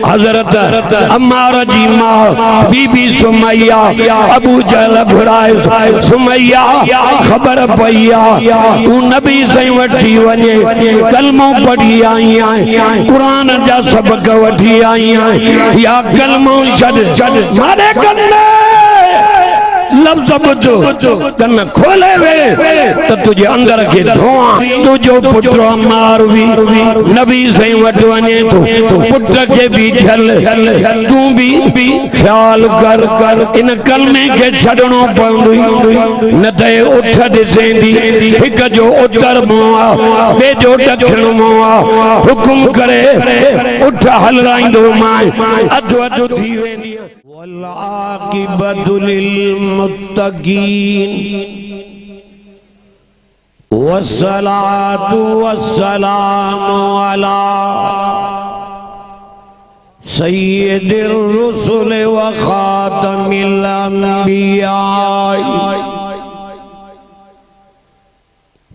हजरत अम्मारा जी माँ बीबी सुमैया अबू जहल घुराए सुमैया खबर पईया तू नबी से वठी वने कलमो पढ़ी आई है कुरान जा सबक वठी आई है या कलमो छड़ मारे कन्ने लफ्ज़ बुझो कन खोले वे तो तुझे अंदर के धुआं तुझो पुत्र अम्मार भी नबी से वठ वने तो पुत्र के भी झल तू भी ख्याल कर इन कलमे के छड़नो पवंदो न ते उठ दिसेंदी एक जो उत्तर मुआ बे जो दक्षिण मुआ हुकुम करे उठ हलराइंदो मां अधु अधु थी वेंदी वल्आक़िबतु लिलमुत्तक़ीन वस्सलातु वस्सलामु अला सय्यिदिर रुसुल व खातमिल अंबिया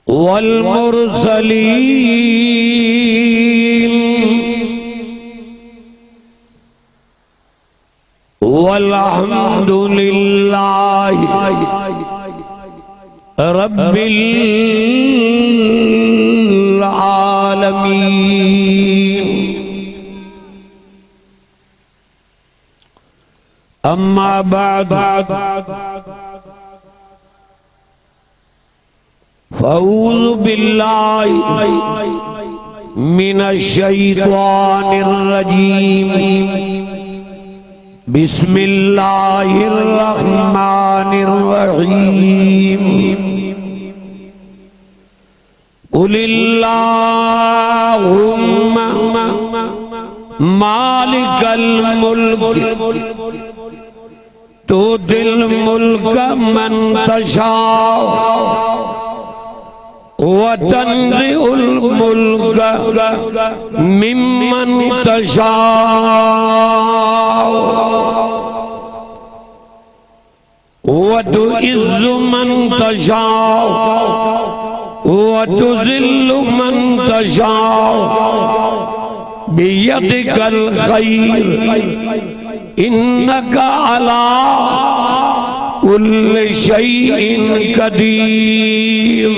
वल मुरसलीन वल्हम्दुलिल्लाहि रब्बिल आलमीन। अम्मा बाद फ़ऊज़ु बिल्लाहि मिनश शैतानिर रजीम। बिस्मिल्लाहिर्रहमानिर्रहीम। कुलिल्लाहुम्मा मालिकल मुल्क तुतिल मुल्क मन तशा व तंज़िउल मुल्क मिम्मन तशा व तुइज़्ज़ु मन तशा व तुज़िल्लु मन तशा बियदिकल खैर इन्नका अला कुल्लि शैइन कदीर।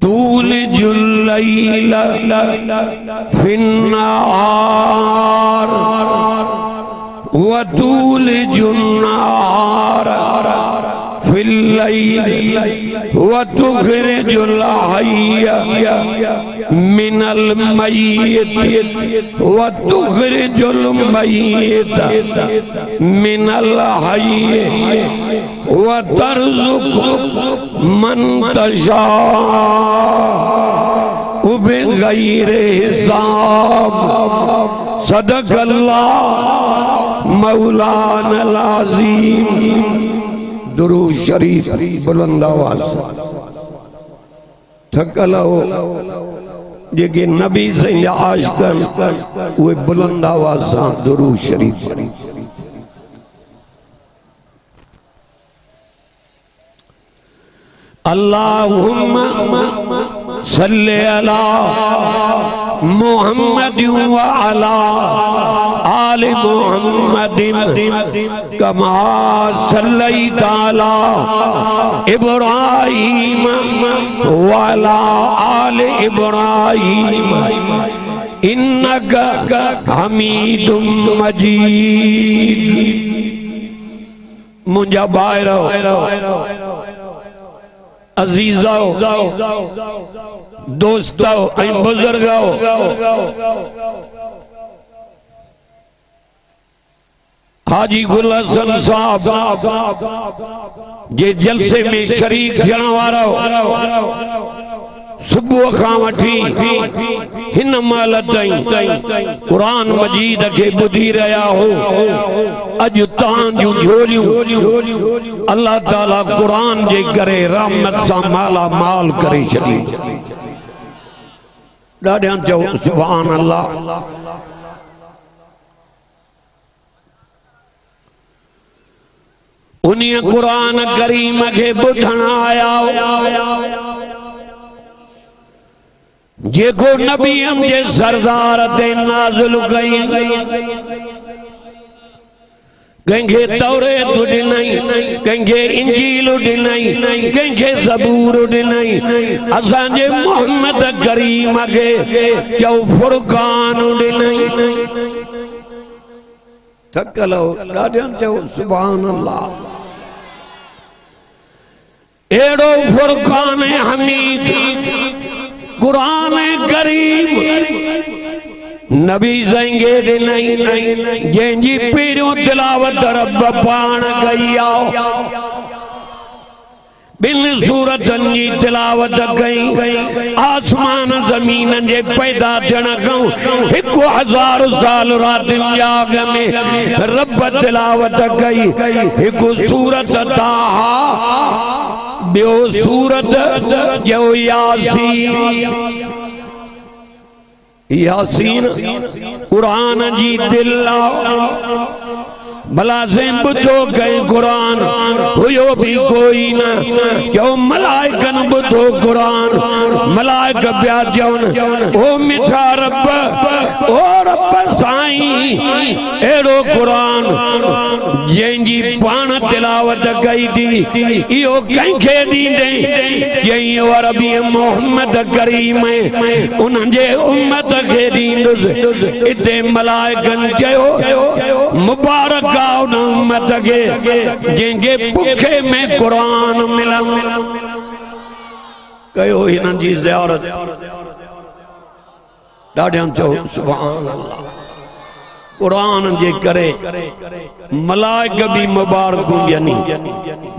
तूलिजुल लैला फिन्नार व तूलिजुन नार फिल लैल व तुखरिजुल हय्य मिनल मय्यित व तुखरिजुल मय्यित मिनल हय्य व तर्ज़ुक़ु मन तशा बिग़ैरि हिसाब। सदक़ल्लाह मौलानल अज़ीम। दुरूद शरीफ बुलंद आवाज़ थकल हो जेके नबी से आशिक़ वे बुलंद आवाज़ से दुरूद शरीफ। अल्लाहुम्मा सल्लि अला मुहम्मद व अला आलि मुहम्मदिन कमा सल्लैता अला इब्राहीम व अला आलि इब्राहीम इन्नका हमीदुम मजीद। मुझा बायरो अजीज़ो दोस्तों बुजुर्गों हाजी गुल हसन साहब जे जलसे में शरीक थियण वारो सुबह खां वठी हिन महिल ताईं कुरान मजीद के बुधी रहा हो। अज तव्हां झोलियूं अल्लाह ताला कुरान जे करे रहमत सां माला माल करे छॾी। ॾाढा चओ सुभान अल्लाह। उन्हीं कुरान करीम के बुधण आया जेको नबी हम जे सरदार ते नाज़िल कई कंखे तौरेत ॾिनई कंखे इंजील ॾिनई कंखे ज़बूर ॾिनई असांजे मोहम्मद करीम खे जो फुरकान ॾिनई थकल ॾाढनि चयो सुभान अल्लाह एड़ो फुरकान हमीद कुरान करीम नबी संगे ॾिनई जंहिंजी पहिरियों तिलावत रब पाण कई आहे बिन सूरतनि जी तिलावत कई आसमान ज़मीन जे पैदा थियण खां 1000 साल रातिनि जाग में रब तिलावत कई हिकु सूरत ताहा बियो सूरत जो यासीन कुरान जी दिल भला से बुधो कहीं कुरान हुयो भी कोई न जो मलाइकन बुधो कुरान मलाइक प्या चवन ओ मिठा रब ओ रब साईं एड़ो कुरान जंहिंजी पाण तिलावत कई थी इहो कंहिंखे ॾींदे जंहिं अरबी मोहम्मद करीम उन्हनि जे उम्मत खे ॾींदुसि इते मलाइकनि चयो मुबारक उन उम्मत के जंहिंखे भुखे में कुरान मिलल कयो हिननि जी ज़ियारत ॾाढनि चयो सुभान अल्लाह कुरान जे करे मलाइक भी मुबारक ॾियनि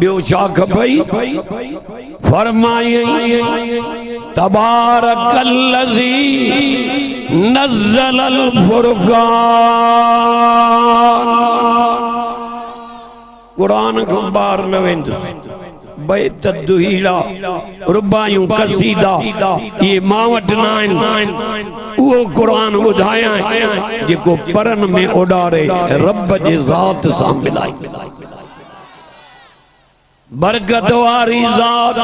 ॿियो छा खपई फरमायई तबारकल्लज़ी नज़्ज़लल फुरक़ान कुरान खां ॿाहिरि न वेंदुसि बैत दुहीड़ा रुबायूं कसीदा ये मां वटि न आहिनि उहो कुरान ॿुधायां जेको परन में ओॾारे रब जे ज़ात सां मिलाई बरकत वारी ज़ात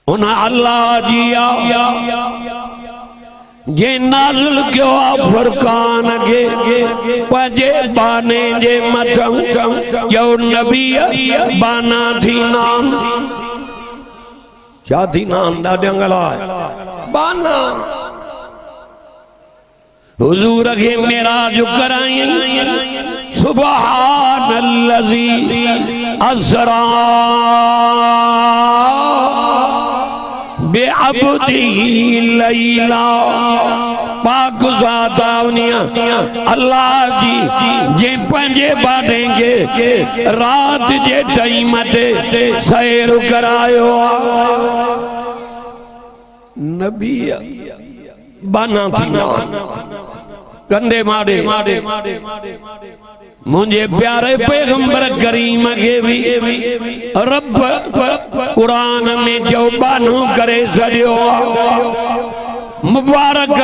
उन अल्लाह जी जे नाज़िल कयो फुरकान के पंहिंजे बाने जे मथां जो नबी बाना थी नाम छा थी नाम ॾाढंगला बाना हुजूर खे मेराज कराई सुबहानल्लज़ी असरा बेअब्दिही लैला पाक ज़ात अल्लाह जी जे पंहिंजे बाने के रात जे टाइम ते सैर करायो नबी बाना थी कंदे माडे मुझे प्यारे पैगंबर करीम के भी रब कुरान में जो बानो करे सॼो मुबारक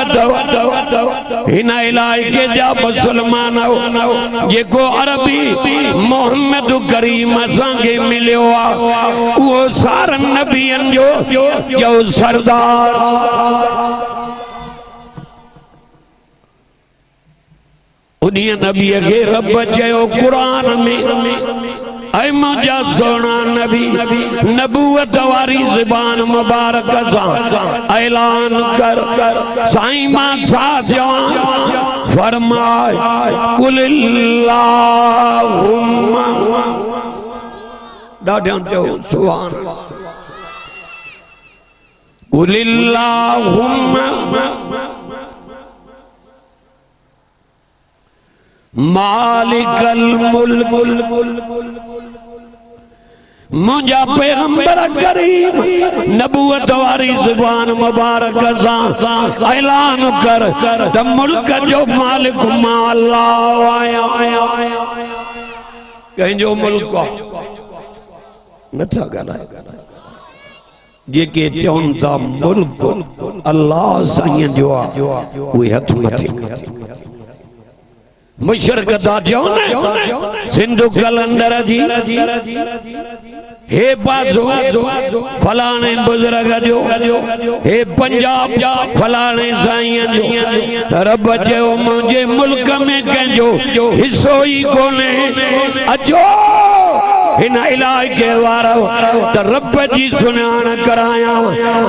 हिन इलाइके जा मुसलमान जेको अरबी मोहम्मद करीम असांखे मिलियो वो सारन नबियन जो सरदार उन्हीं नबी के रब चयो कुरान में ऐ मुंहिंजा सोना नबी नबूवत वारी ज़बान मुबारक सां ऐलान कर साईं मां छा चवां फरमाए कुलिल्लाहुम्मा ॾाढो चयो सुभान कुलिल्लाहुम्मा मालिकल मुल्क मुझा पैगंबर करीम नबूवत वारी ज़ुबान मुबारक सां ऐलान कर त मुल्क जो मालिक मां अल्लाह आया कंहिंजो मुल्क नथा ॻाल्हाए जेके चवनि था मुल्क अल्लाह साईं जो आहे उहे हथ मथे मुशरक दा जो सिंधु कलंदर जी हे बाजो फलाने बुजुर्ग जो, हे पंजाब फलाने साईं जो। रब चयो मुझे मुल्क में कंहिंजो हिस्सो ही कोने। अचो इन इलाके वारो त रब जी सुञाण कराया,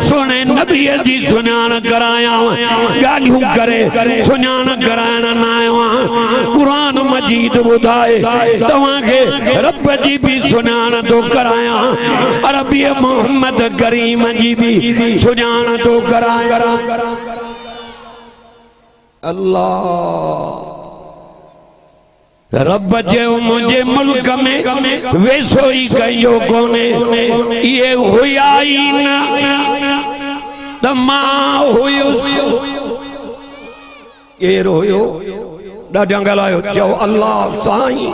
सोने नबी जी सुञाण कराया, गालियों करे सुञाण कराइण न आयो आहियां। कुरान मजीद ॿुधाए तव्हां खे रब जी भी सुञाण तो कराया, अरबी मोहम्मद करीम जी भी सुञाण तो कराया। अल्लाह रब चयो मुझे मुल्क में वैसो ही कयो कोने। ये हुया ही न त मां हुयुसि। केरु हुयो? ॾाढा ॻाल्हायो, चओ अल्लाह साईं।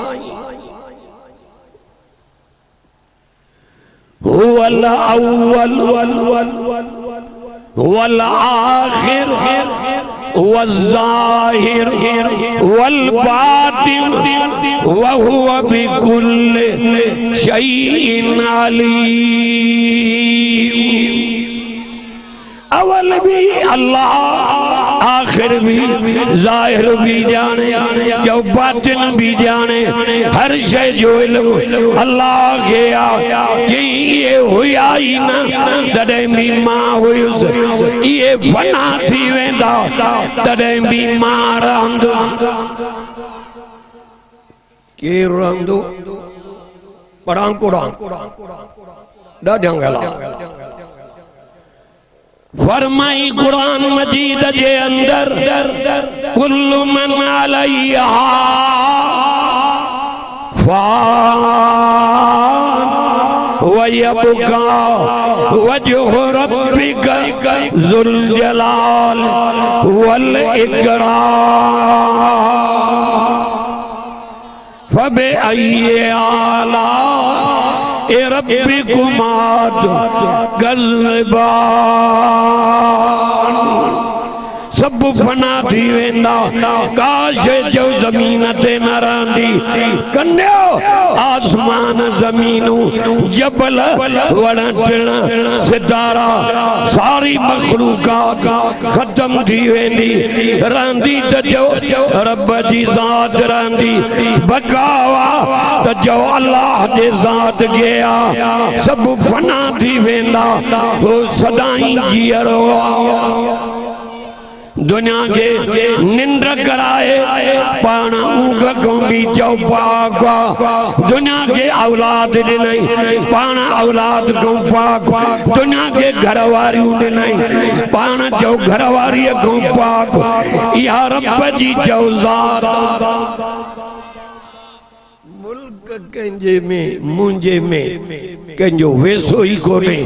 हुवल अव्वल वल आखिर वज़ाहिर वल बातिन वहुव बिकुल्लि शैइन अलीम। अव्वल भी अल्लाह, आखिर भी, जाहिर भी जाने, जो बातिन भी जाने, हर शय जो इल्म अल्लाह के आ। ये हुया ही न तॾहिं भी मां हुयुसि। ये फना थी वेंदा तॾहिं भी मां रहंदो। केरु रहंदो? पढ़ां कुरान ॾाढा ॻाल्हा फरमाई कुरान मजीद जे अंदर, कुल्लु मन अलैहा फान व यबका वजहु रब्बिका ज़ुल जलाल वल इकराम। फबिअय्यि आलाइ रब्बिकुमा तुकज़्ज़िबान। सब फना थी वेंदा, काश जो जमीन ते न रहंदी। कन्यो आसमान ज़मीनू जबल वण टिण सितारा सारी मखलूकात खत्म थी वेंदी। रहंदी त जो रब जी ज़ात रहंदी, बकावा त जो अल्लाह जे ज़ात गया। सब फना थी वेंदा, हो सदाई जीअरो। दुनिया के निंड कराए पाण ऊग को भी चौपाक। दुनिया के औलाद ॾिनई पाण औलाद को पाक। दुनिया के घरवारियूं ॾिनई पाण चो घरवारीअ को पाक। इहा रब जी चो ज़ात। मुल्क कंहिंजे में मुंहिंजे में कंहिंजो वैसो ही कोने।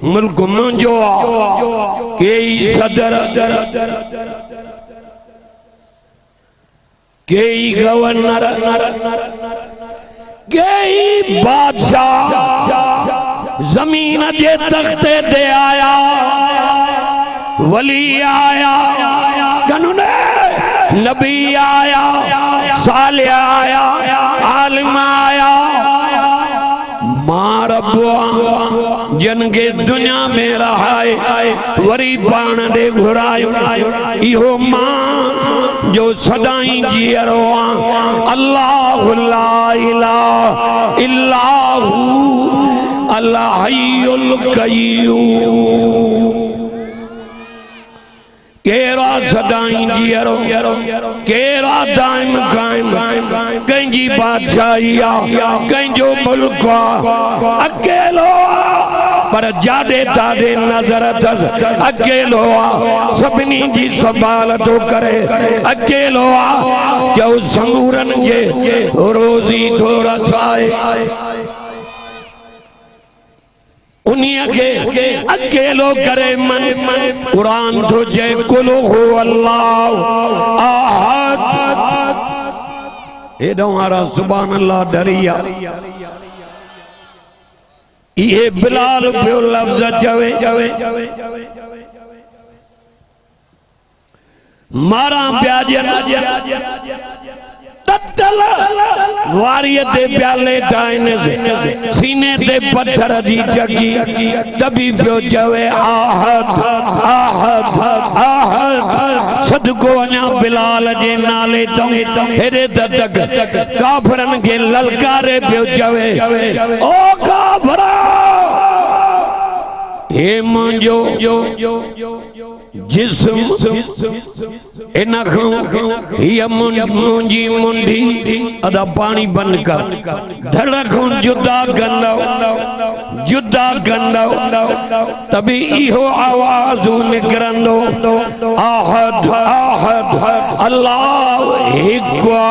मुल्क मुंहिंजो आहे। केई सदर, केई गवर्नर, केई बादशाह जमीन जे तख्ते ते आया, वली आया, नबी आया, सालिह आया, आलिम आया। मां रब जन के दुनिया में रहाए वरी पाण दे घुरायो। इहो मां जो सदाई जीअरो आ। अल्लाहु ला इलाहा इल्ला हू अल हय्युल क़य्यूम। केरा सदाई जीअरो, केरा दाइम कायम। कंहिंजी बादशाही आ, कंहिंजो मुल्क आ, अकेलो पर जाॾे ताॾे नज़र अथसि। अकेलो आ, सभिनी जी संभाल थो करे। अकेलो आ, जो समूरन जे रोज़ी थो रसाए। उन्हीं के अकेलो करे मन। कुरान तो जय कुल हु अल्लाह अहद। हेॾो वारा सुभान अल्लाह डरिया। ये बिलाल पियो लफ्ज़ चवे, मारा प्याजन ततल वारिय ते प्याले ठाइने से सीने ते पत्थर जी जगी तभी पियो चवे आहद आहद आहद सदको अञा बिलाल जे नाले तो हेरे तक काफरन के ललकारे पियो चवे ओ काफरा हे मुंजो जिस्म इन मुंजी मुंडी अदा पानी बंद कर धड़कों जुदा गंदो तभी इहो आवाज निकरंदो आहद आहद अल्लाह हिक्वा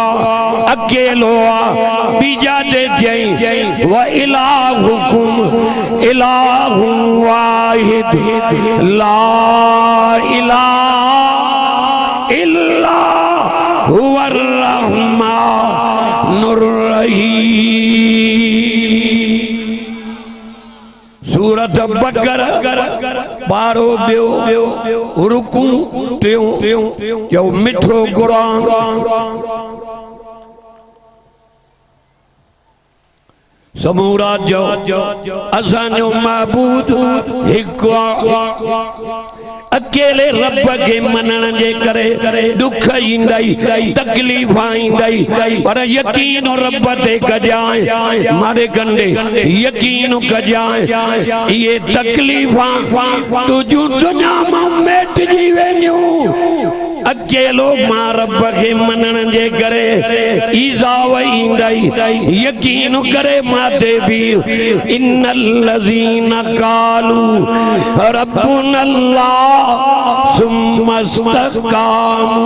अकेलो बीजा दे जई व इलाहुकुम इलाहु वाहिद ला इलाहा इल्ला हुवर रहमानुर रहीम। सूरत बकर बारो बियो रुकू टियो जो मिठो कुरान समूरा जो असांजो महबूद हिकु अकेले रब के मनण जे करे दुख ईंदई तकलीफ ईंदई पर यकीन रब ते कजाए मारे कंडे यकीन कजाए ये तकलीफा तुझू दुनिया में मिट जी वेंदियूं अकेलो मां रब के मनण जे करे ईज़ाव ईंदई यकीन करे माते भी इन्नल लज़ीना कालू रब्बुनल्लाह सुम्मा इस्तक़ामू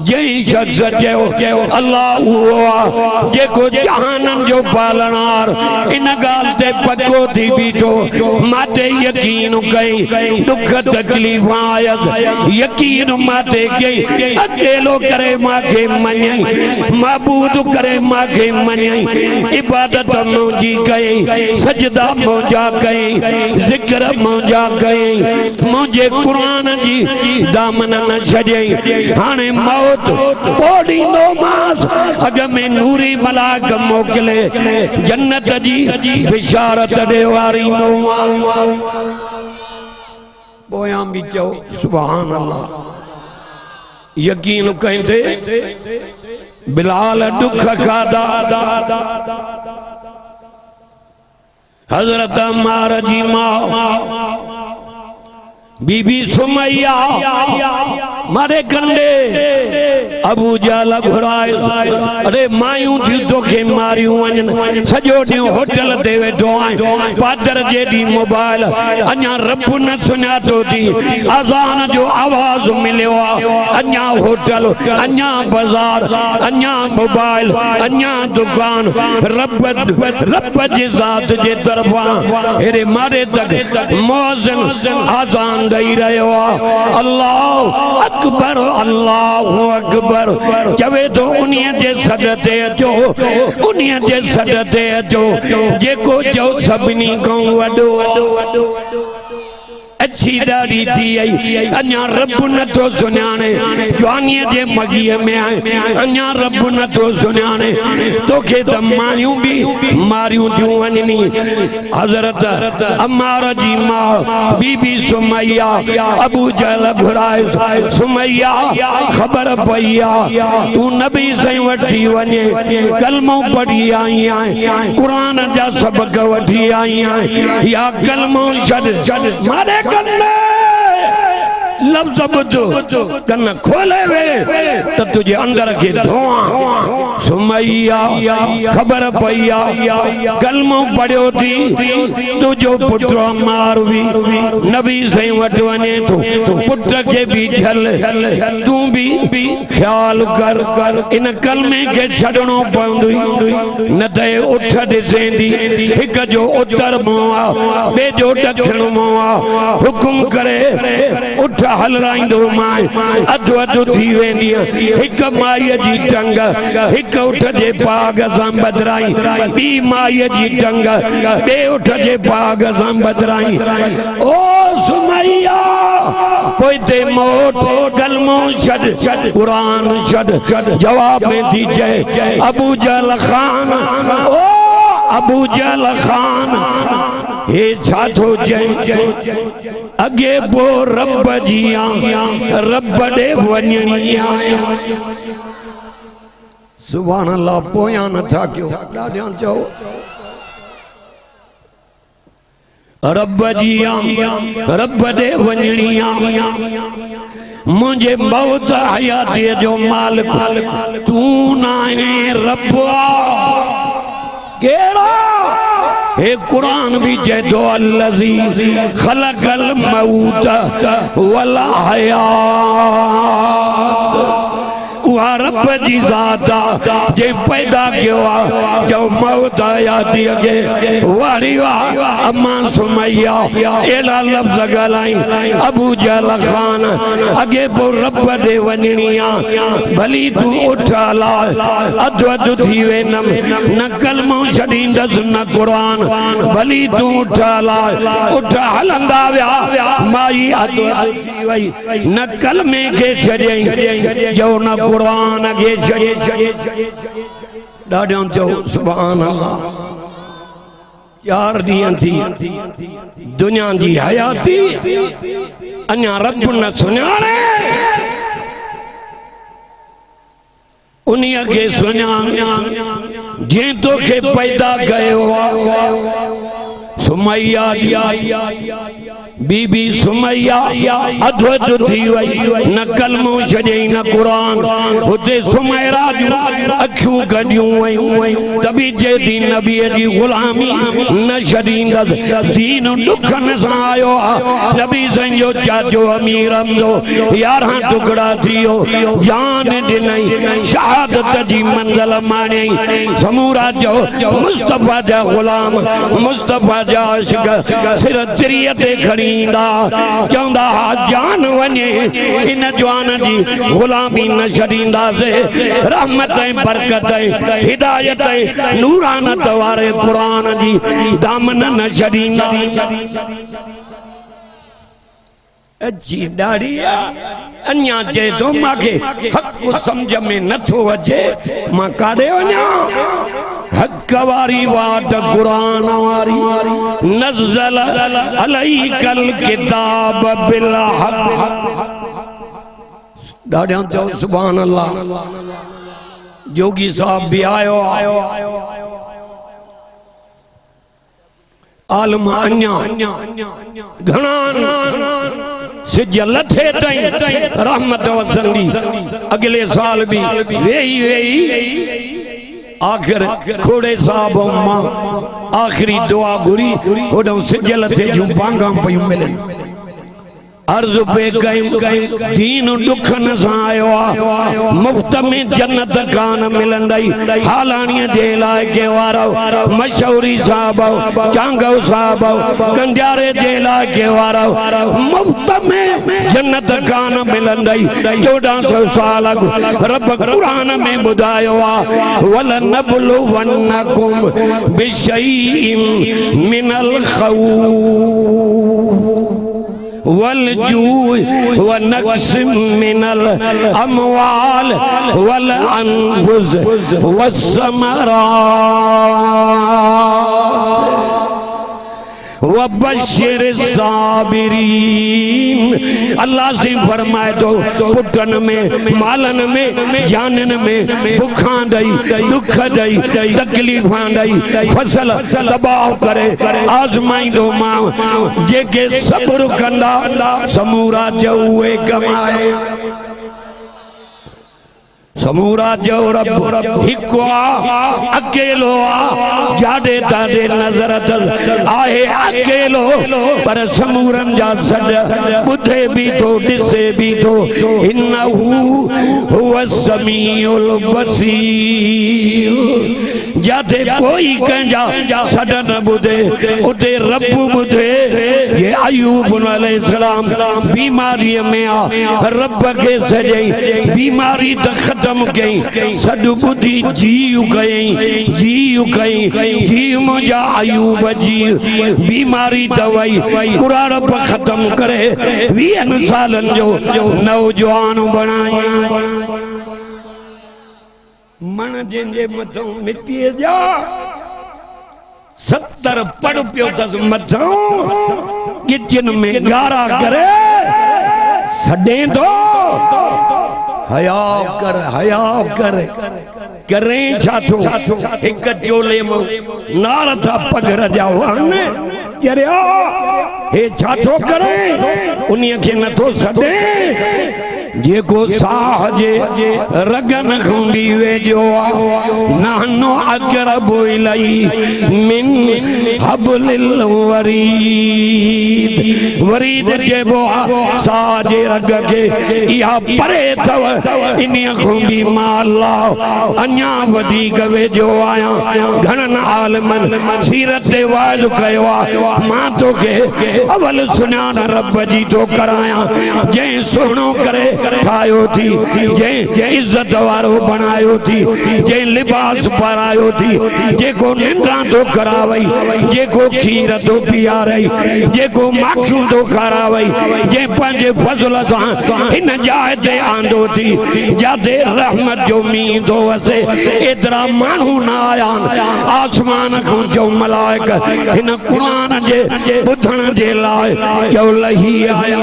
जई शख्स चयो अल्लाह हुआ जेको जहानन जो पालनार इन गाल ते पक्को थी बीठो माते यकीन कई दुख तकलीफ आयत यकीन माते कई अकेलो करे माखे मन्यई महबूद करे माखे मन्यई इबादत मुंजी कई सजदा मुंजा कई जिक्र मुंजा कई मुंजे कुरान जी दामन न छजई हाने मौत बोड़ी नो मास अग में नूरी मलाक मोकले जन्नत जी बिशारत दे वारी नो बोया भी चो सुभान अल्लाह यकीन कहते बिलाल दुख खादा हजरत अम्मार जी मां बीबी सुमैया मारे कंडे अबू जहल घुराए अरे मायूं थी तोखे मारियूं वञनि सॼो ॾींहुं होटल ते वेठो आहीं पादर जे ॾींहुं मोबाइल अञा रब न सुञातो थी अज़ान जो आवाज़ मिलियो आहे अञा होटल अञा बाज़ार अञा मोबाइल अञा दुकान रब जे ज़ात जे तरफ़ां हेरे मारे तक मुअज़्ज़िन आज़ान दई रहियो आहे अल्लाह अकबर अल्लाह अकबर चवे तो उन्हीअ जे सॾ ते अचो उन्हीअ जे सॾ ते अचो जेको चओ सभिनी खां वॾो अच्छी दाढ़ी थी आई अञा रब न तो सुञाणे जवानीअ जे मगीअ में आए अञा रब न तो सुञाणे तोखे त मायूं भी मारियूं थियूं वञनी हज़रत अम्मार जी मां बीबी सुमैया अबू जहल घुराए सुमैया ख़बर पई आहे तू नबी साईं वठी वञे कलमो पढ़ी आई आहे कुरान जा सबक वठी आई आहे या कलमो छॾ मारे लफ्ज़ बुझो कन खोले वे तो तुझे अंदर के धुआं सुमैया खबर पई कलमो पढ़ियो थी तुझो पुट अम्मार भी नबी साईं वटि वञे तो पुट के भी झल तू भी ख्याल कर इन कलमे के छड़नो पवंदुई न ते उठ ॾिसेंदी हिक जो उत्तर मुंहुं आहे ॿिए जो ॾखिण मुंहुं आहे हुकुम करे उठ हलराइंदो माए अधु अधु थी वेंदी हिक माईअ जी टंग हिक उठ जे पाग सां बदराई ॿी माईअ जी टंग ॿिए उठ जे पाग सां बदराई ओ सुमैया पोइते मौत कलमो छड़ कुरान छड़ जवाब में थी जय अबू जहल खान ओ अबू जहल खान हे छाथो जय अगे पो रब जिया रब दे वणनी आया सुभान अल्लाह पोया न था क्यों ॾाढा चओ रब जिया रब दे वणनी आया मुझे मौत हयाती जो मालिक तू ना है रब केड़ा हे कुरान भी चेतो अल्लज़ी खलकल मौत वल हयात वह रब जी ज़ात जे पैदा किया जो मौत हयाती के वारी वाह अम्मा सुमैया एला लफ्ज़ गलाई अबू जहल खान अगे पो रब दे वणनिया भली तू उठ ला अध अध थी वेनम न कलमो छडींदस न कुरान भली तू उठ ला उठ हलंदा व्या माई अध अध थी वई न कलमे के छडई जो न कुरान के छडई ॾाढो चओ सुभान अल्लाह 4 ॾींहं थी दुनिया जी हयाती अञा रब न सुञाणे उन्हीअ खे सुञाणे जंहिं तोखे पैदा कयो सुमैया बीबी सुमैया अधवध थी वई न कलमो छॾई न कुरान हुते सुमैरा जूं अखियूं कढियूं वयूं तभी जे दीन नबी जी गुलामी न छॾींदसि दीन ॾुखनि सां आयो नबी साईं जो चाचो अमीर हमज़ो 11 टुकड़ा थियो जान ॾिनई शहादत जी मंज़िल माणई समूरा जो मुस्तफ़ा जा गुलाम मुस्तफ़ा जा आशिक सिर तिरीअ ते खणी चौंदा जान वने इन जवान जी गुलामी न छड़ींदासे रहमत बरकत हिदायत नूरानत वारे कुरान जी दामन न छड़ींदा अच्छी दाढ़ी अन्या जे तो माके हक समझ में नथो अचे मां काडे वना हक वारी वाट कुरान वारी नज़ल अलैकल किताब बिल हक ॾाढा चओ सुभान अल्लाह जोगी साहब भी आयो आलम अन्या घणा सिज लथे ताईं रहमत वसंदी अगले साल भी वेही आखिर खोड़े साहब मां आखिरी दुआ घुरी ओडो सिज लथे जूं पांगा पयूं मिलन अर्ज पे कई दीन दुखन सां आयो मुफ्त में जन्नत कान मिलंदई हालाणीअ जे इलाइक़े वारो मशहूरी साहब चांगो साहब कंडियारे जे इलाइक़े वारो मुफ्त में जन्नत कान मिलंदई 1400 साल रब कुरान में ॿुधायो वल नबलुवन्नकुम बिशैइन मिनल खौफ वलजूइ वनक्स मिनल अमवाल वल अनफुस वस्समरात वबशिर साबिरीन अल्लाह से फरमाए तो पुटन में मालन में जानन में भुखा दई दुख दई तकलीफां दई फसल तबाह करे आजमाई दो मां जेके सब्र कंदा समूरा जो उहे कमाए समूरा जो रब हिको अकेलो जाडे ताडे नजर आहे अकेलो पर समूरन जा सड बुधे भी तो दिसे भी तो इन्नहु हुवा समीउल बसीर जाते कोई कंजा सड न बुधे उते रब बुधे ये अयूब अलैहिस्सलाम बीमारी में रब के सजई बीमारी त खत्म खत्म कई सडु बुद्धि जीव कई जी मुझा अयूब जी बीमारी दवाई कुरा रब खत्म करे 20 सालन जो नौजवान बनाए मन जे मथों मिट्टी जा 70 पड़ पियो तस मथों किचन में गारा करे सडे तो हया कर करें छातो एक चोले में नार था पगर जावान यार हे छातो करे उन्हीं के न तो सडे जेको साह जे रगन खुंडी वे जो नानो अकरब इलई मिन हबलिल वरीद जे बो साह जे रग के या परे थव इन्हीं खुंडी माला अन्या वधी गवे जो आया घणन आलमन सीरत वाज कयो मां तो के अवल सुनान रब जी तो कराया जे सोनो करे ठायो थी जे इज्जत वारो बनायो थी जे लिबास पारायो थी जेको निंद्रा तो करावई जेको खीर तो पियारई जेको माखियूं तो खारावई जे पंहिंजे फज़ल सां हिन जाइ ते आंदो थी जाते रहमत जो मींहुं थो वसे एतिरा माण्हू न आया आसमान खां चओ मलाइक हिन क़ुरान जे ॿुधण जे लाइ चओ लही आया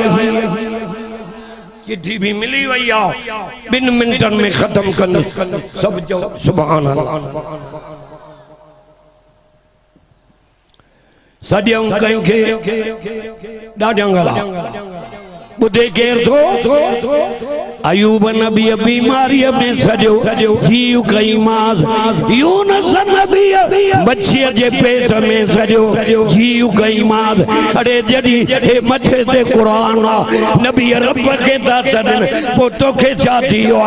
चिट्ठी भी मिली वही आ 2 मिनटन में खत्म कर सब जो सुभान अल्लाह सदियों कहीं के डाडंगला बुधे केर थो अयूब नबी बीमारी में सजो जीव कई माज यूनुस नबी बच्चे जे पेट में सजो जीव कई माज अरे जड़ी हे मथे ते कुरान नबी रब के ता सदन पो तोखे छा थियो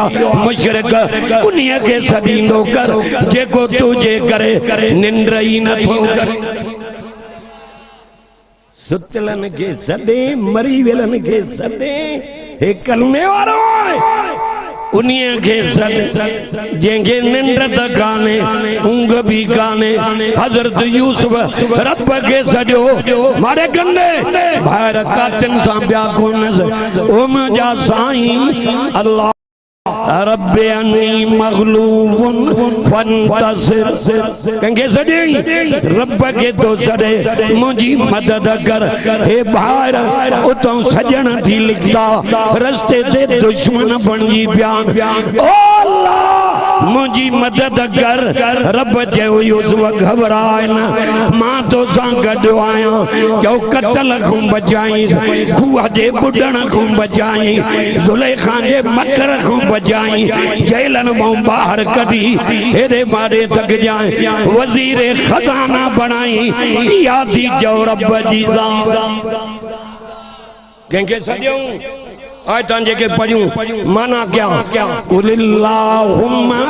मुशरिक उन्हीं के सदींदो कर जेको तुझे करे निंद्र ही न थो करे सुतलन के सदे मरी वेलन के सदे हे कलमे वारो उन्हीं के सदे जेंगे निंद्र त काने ऊंघ भी काने हजरत यूसुफ रब के सजो मारे कंदे बाहर कातिन सा ब्या कोनस ओ मुंहिंजा साईं अल्लाह रब्बे अन्नी मग़लूबुन फंतसिर कंगे सडे रब के तो सडे मुझी मदद कर हे भार उतो सजन थी लिखता रस्ते ते दुश्मन बनजी प्यान ओ अल्लाह मुझी मदद कर रब जे यूसुफ घबराए न मां तो सा गडो आया जो कत्ल को बचाई खूह जे बुडण को बचाई जुलेखा जे मकर को बचाई जेलन में बाहर कदी हेरे मारे तक जाए वजीर खजाना बनाई यादी जो रब जी कंके सजो आयतां जेके पढ़ियूं माना क्या कुलिल्लाहुम्मा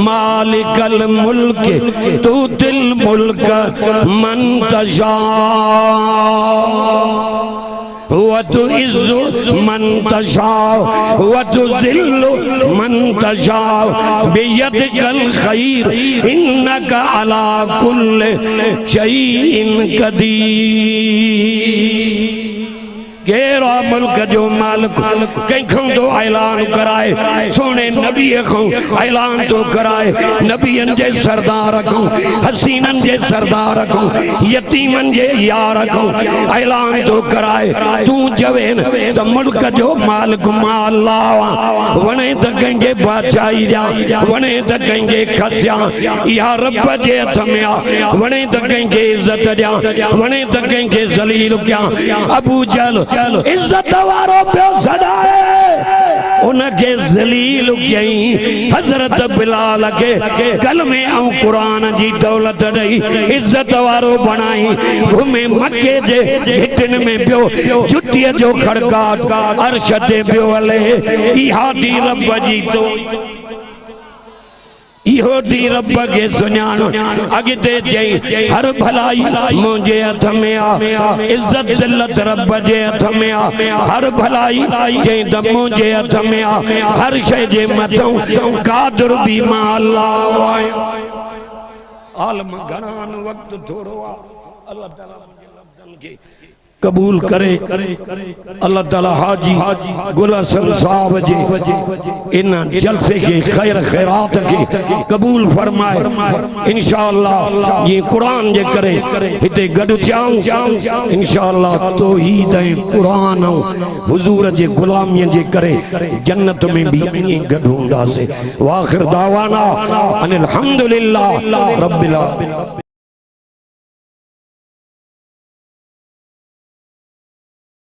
मालिकल मुल्क तुतिल मुल्क मन तशा व तुइज़्ज़ु मन तशा व तुज़िल्लु मन तशा बियदिकल खैर इन्नका अला कुल्लि शैइन कदीर केरा मुल्क जो मालिक कंखों तो ऐलान कराए सोने नबी को ऐलान तो कराए नबियन जे सरदार को हसीनन जे सरदार को यतीमन जे यार को ऐलान तो कराए तू जवेन तो मुल्क जो मालिक मालावा वने त कंगे बादशाही जा वने त कंगे खस्या या रब जे हथ में आ वने त कंगे इज्जत जा वने त कंगे जलील क्या अबू जहल इज्जत वारो पे सदाए उनके जलील कई हजरत बिलाल के कलमे औ कुरान जी दौलत दई इज्जत वारो बनाई घुमे मक्के जे हिटन में पियो जुत्ती जो खड़का अर्श ते पियो हले इहा दी रब जी तो इहो दी रब के सुञाण अॻिते चई हर भलाई मुंहिंजे हथ में आ इज्जत जिल्लत रब जे हथ में आ हर भलाई चई त मुंहिंजे हथ में आ हर शइ जे मथां कादिर भी मां अल्लाह आहे आलम घणान वक्त थोड़ो आ अल्लाह ताला मुंहिंजे लफ़्ज़नि खे कबूल करे अल्लाह ताला हाजी गुल हसन साहब जे इन जलसे के खैर खैरात के कबूल फरमाए इंशाअल्लाह ये कुरान जे करे हिते गड थियाऊं इंशाअल्लाह तौहीद ऐं कुरान हुजूर जे गुलामीअ जे करे जन्नत में भी ईअं गड हूंदासीं वाखिर दावाना अनिल हम्दुलिल्लाह रब्बिल आलमीन।